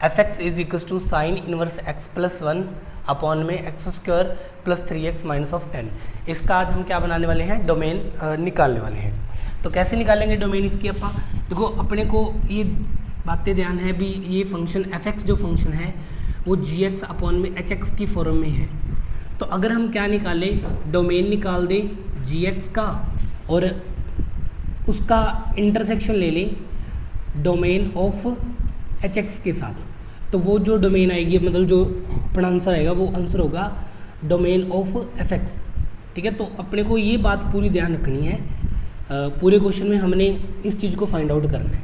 F X is equal to sine inverse X plus 1 upon में X square plus 3x minus of 10। इसका आज हम क्या बनाने वाले हैं, डोमेन निकालने वाले हैं। तो कैसे निकालेंगे डोमेन इसकी अपना, देखो अपने को ये बातें ध्यान है भी, ये फंक्शन एफ एक्स जो फंक्शन है वो जी एक्स अपॉन में एच एक्स की फॉर्म में है। तो अगर हम क्या निकालें, डोमेन निकाल दें जी एक्स का और उसका इंटरसेक्शन ले लें डोमेन ऑफ एच एक्स के साथ, तो वो जो डोमेन आएगी, मतलब जो अपना आंसर आएगा वो आंसर होगा डोमेन ऑफ एफ एक्स। ठीक है, तो अपने को ये बात पूरी ध्यान रखनी है, पूरे क्वेश्चन में हमने इस चीज़ को फाइंड आउट करना है।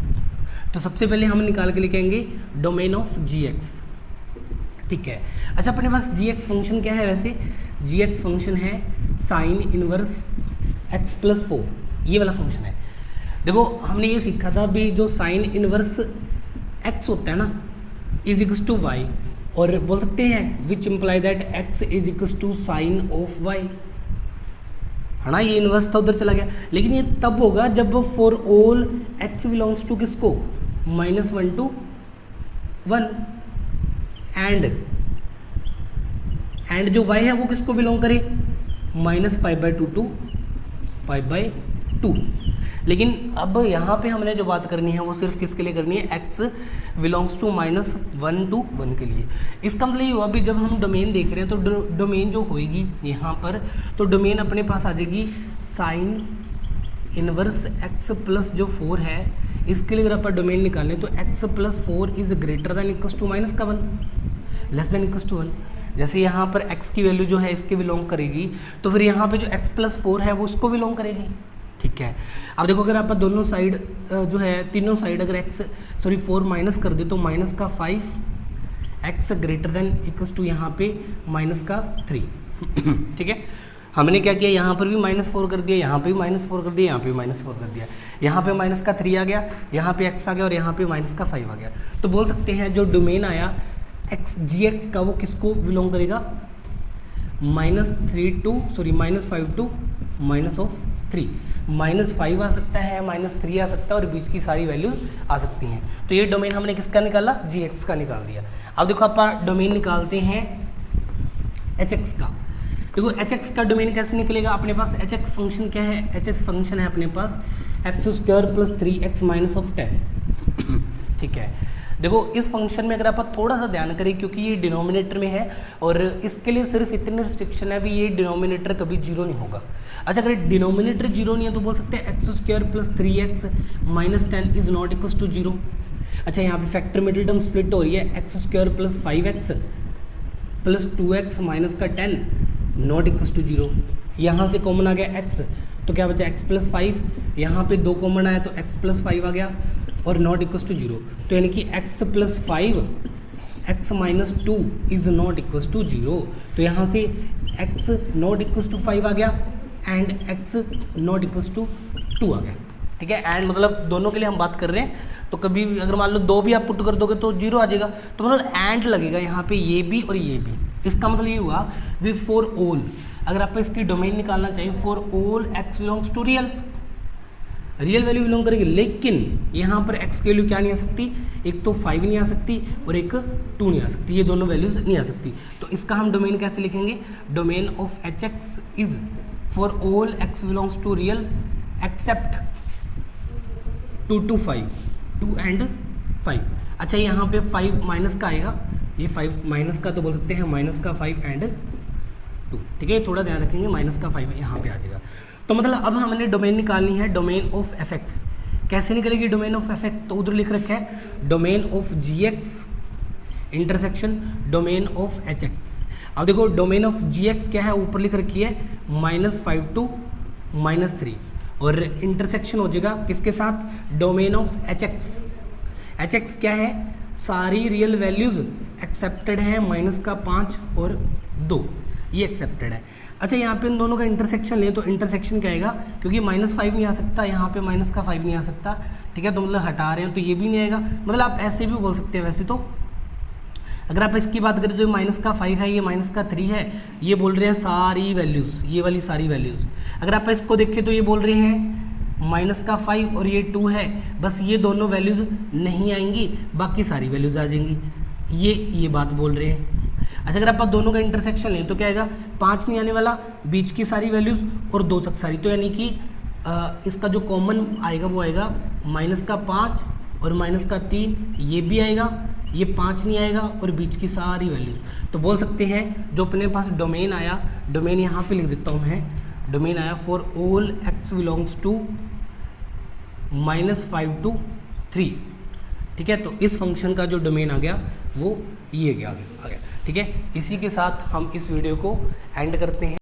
तो सबसे पहले हम निकाल के लिखेंगे डोमेन ऑफ जी एक्स। ठीक है, अच्छा अपने पास जी एक्स फंक्शन क्या है, वैसे जी एक्स फंक्शन है साइन इनवर्स एक्स प्लस 4, ये वाला फंक्शन है। देखो हमने ये सीखा था भी, जो साइन इनवर्स एक्स होता है ना इज इक्वल टू वाई, और बोल सकते हैं which imply that X is equal to sine of Y, है ना। ये इनवर्स था, उधर चला गया, लेकिन ये तब होगा जब for all x belongs to किसको, -1 to 1, एंड जो y है वो किसको बिलोंग करे, -π/2 to π/2। लेकिन अब यहाँ पे हमने जो बात करनी है वो सिर्फ किसके लिए करनी है, x बिलोंग्स टू -1 to 1 के लिए। इसका मतलब ये हुआ अभी जब हम डोमेन देख रहे हैं तो डोमेन जो होएगी यहाँ पर, तो डोमेन अपने पास आ जाएगी साइन इनवर्स x प्लस जो 4 है, इसके लिए अगर आप डोमेन निकालें तो x plus 4 is greater than equal to -1, less than equal to 1। जैसे यहाँ पर x की वैल्यू जो है इसके बिलोंग करेगी, तो फिर यहाँ पे जो x प्लस 4 है वो उसको बिलोंग करेगी। ठीक है, अब देखो अगर आप दोनों साइड जो है तीनों साइड अगर 4 माइनस कर दे तो माइनस का 5, x greater than equal to यहाँ पे माइनस का 3। ठीक है, हमने क्या किया, यहाँ पर भी -4 कर दिया, यहाँ पे भी -4 कर दिया, यहाँ पे भी -4 कर दिया, यहाँ पे माइनस का 3 आ गया, यहाँ पे x आ गया और यहाँ पे माइनस का 5 आ गया। तो बोल सकते हैं जो डोमेन आया एक्स जी एक्स का वो किसको बिलोंग करेगा, -5 to -3, -5 आ सकता है, -3 आ सकता है और बीच की सारी वैल्यूज आ सकती हैं। तो ये डोमेन हमने किसका निकाला, जी एक्स का निकाल दिया। अब देखो आप डोमेन निकालते हैं एच एक्स का। देखो एच एक्स का डोमेन कैसे निकलेगा, अपने पास एच एक्स फंक्शन क्या है, एच एक्स फंक्शन है अपने पास x² plus 3x minus of 10। ठीक है, देखो इस फंक्शन में अगर आप थोड़ा सा ध्यान करें, क्योंकि ये डिनोमिनेटर में है और इसके लिए सिर्फ इतनी रिस्ट्रिक्शन है भी, ये डिनोमिनेटर कभी 0 नहीं होगा। अच्छा अगर डिनोमिनेटर 0 नहीं है तो बोल सकते हैं x² plus 3x minus 10 is not equal to 0। अच्छा यहाँ पे फैक्टर मिडिल टर्म स्प्लिट हो रही है, x² plus 5x plus 2x minus का 10 नॉट इक्वल टू 0। यहाँ से कॉमन आ गया x, तो क्या बचा x प्लस 5, यहाँ पे 2 कॉमन आया तो x प्लस 5 आ गया और नॉट इक्वल टू 0। तो यानी कि x plus 5 x minus 2 is not equal to 0। तो यहाँ से x नॉट इक्वल टू 5 आ गया and x not equal to 2 आ गया। ठीक है, एंड मतलब दोनों के लिए हम बात कर रहे हैं, तो कभी अगर मान लो 2 भी आप पुट कर दोगे तो 0 आ जाएगा, तो मतलब एंड लगेगा यहाँ पे ये भी और ये भी। इसका मतलब ये हुआ वी फॉर ऑल, अगर आप इसकी डोमेन निकालना चाहिए for all x belongs to real value belong करेगी, लेकिन यहाँ पर x की वैल्यू क्या नहीं आ सकती, एक तो 5 नहीं आ सकती और एक 2 नहीं आ सकती, ये दोनों वैल्यूज नहीं आ सकती। तो इसका हम डोमेन कैसे लिखेंगे, domain of H x is for all x belongs to real except 2 to 5, 2 and 5। अच्छा यहाँ पे 5 माइनस का आएगा, ये 5 माइनस का, तो बोल सकते हैं माइनस का 5 and 2। ठीक है, थोड़ा ध्यान रखेंगे, माइनस का 5 यहाँ पे आ जाएगा। तो मतलब अब हमने डोमेन निकालनी है, डोमेन ऑफ एफ एक्स। कैसे निकलेगी डोमेन ऑफ एफ एक्स, तो उधर लिख रखा है domain of G x intersection domain of H x. अब देखो डोमेन ऑफ जी एक्स क्या है, ऊपर लिख रखी है -5 to -3 और इंटरसेक्शन हो जाएगा किसके साथ, domain of H x. H x क्या है, सारी रियल वैल्यूज एक्सेप्टेड है, -5 और 2 ये एक्सेप्टेड है। अच्छा यहाँ पे इन दोनों का इंटरसेक्शन लें तो इंटरसेक्शन क्या आएगा, क्योंकि -5 नहीं आ सकता, यहाँ पे -5 नहीं आ सकता। ठीक है, तो मतलब हटा रहे हैं तो ये भी नहीं आएगा, मतलब आप ऐसे भी बोल सकते हैं। वैसे तो अगर आप इसकी बात करें तो -5 है, ये -3 है, ये बोल रहे हैं सारी वैल्यूज़, ये वाली सारी वैल्यूज़। अगर आप इसको देखें तो ये बोल रहे हैं -5 और ये 2 है, बस ये दोनों वैल्यूज़ नहीं आएंगी, बाकी सारी वैल्यूज़ आ जाएंगी। ये बात बोल रहे हैं। अच्छा, अगर आप दोनों का इंटरसेक्शन लें तो क्या आएगा, 5 नहीं आने वाला, बीच की सारी वैल्यूज़ और 2 तक सारी, तो यानी कि इसका जो कॉमन आएगा वो आएगा -5 और -3, ये भी आएगा, ये 5 नहीं आएगा और बीच की सारी वैल्यूज़। तो बोल सकते हैं जो अपने पास डोमेन आया, डोमेन यहाँ पे लिख देता हूँ मैं, डोमेन आया for all x belongs to -5 to 3, ठीक है। तो इस फंक्शन का जो डोमेन आ गया वो ये आ गया, ठीक है। इसी के साथ हम इस वीडियो को एंड करते हैं।